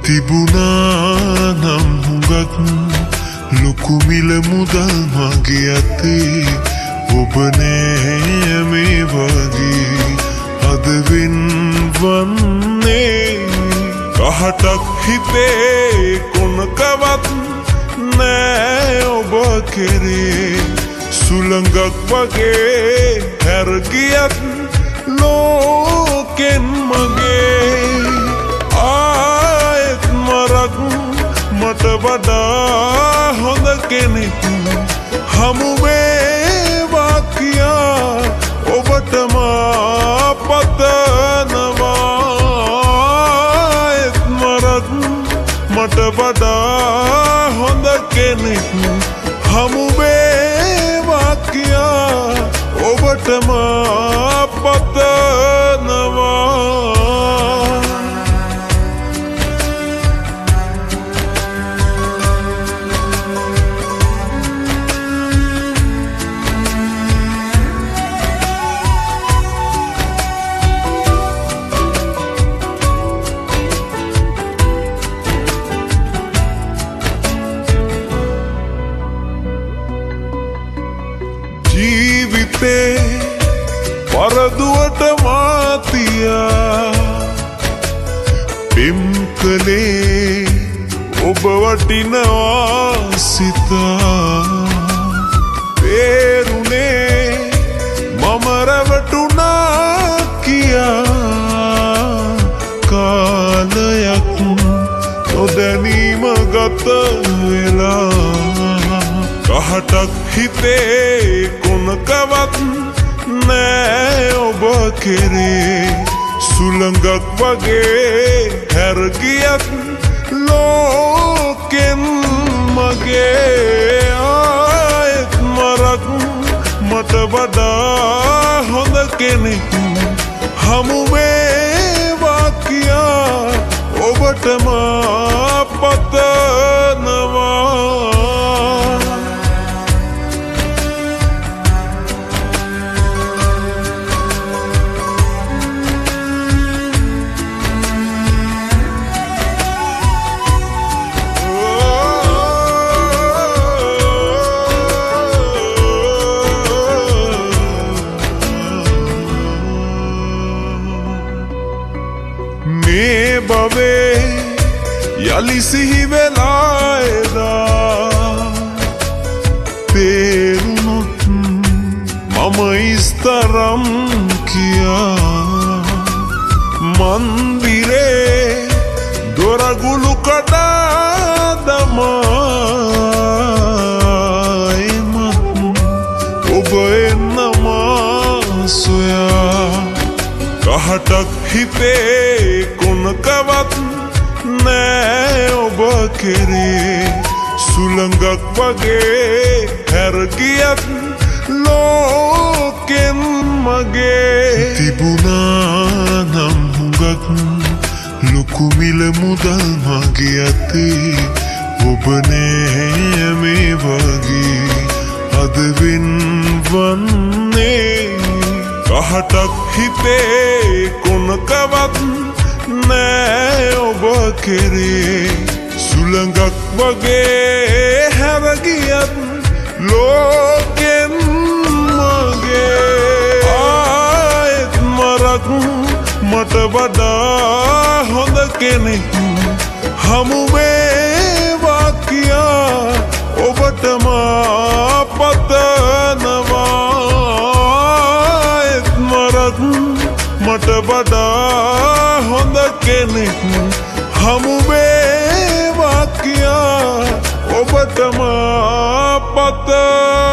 තිබුණා නම් හුඟක් ලොකු මිල මුදල් මගේ අතේ ඔබ නෑ මේ වගේ අද වෙන්වන්නේ කහටක් හිතේ කොනකවත් නෑ ඔබ කෙරේ සුළඟක් වගේ හැරගියත් ලෝකෙන් මගේ ආයෙත් මරක් මට වඩා හොඳ කෙනෙක් හමු වේවා කියා ඔබට මා පතනවා ආයෙත් මරක් මට වඩා හොඳ කෙනෙක් හමු වේවා කියා ඔබට මා පතනවා ජීවිතේ පරදුවට මාතියා පෙම් කළේ ඔබ වටිනවා සිතා තේරුනේ මම රැවටුණා කියා කාලයක් නොදැනීම ගත වෙලා කහටක් හිතේ කොනකවත් නෑ ඔබ කෙරේ සුළඟක් වගේ හැරගියත් ලෝකෙන් මගේ ආයෙත් මරක් මට වඩා හොඳ කෙනෙක් හමු වේවා කියා ඔබට මා පතනවා මේ බවේ යලි සිහි වෙලා එදා තේරුණොත් මම ඉස්තරම් කියා මන්දිරේ දොරගුළු කඩා දමා එමත් ඔබ එන්නමා සොයා කහටක් හිතේ කොනකවත් නෑ ඔබ කෙරේ සුළඟක් වගේ හැරගියත් ලෝකෙන් මගේ තිබුණා නම් හුඟක් ලොකු මිල මුදල් මගේ අතේ ඔබ නෑ මේ වගේ අද වෙන්වන්නේ කහටක් හිතේ කොනකවත් නෑ ඔබ කෙරේ සුළඟක් වගේ හැරගියත් ලෝකෙන් මගේ ආයෙත් මරක් මට වඩා හොඳ කෙනෙක් හමු වේවා කියා ඔබට මා පතනවා මට වඩා හොඳ කෙනෙක් හමු වේවා කියා ඔබට මා පතනවා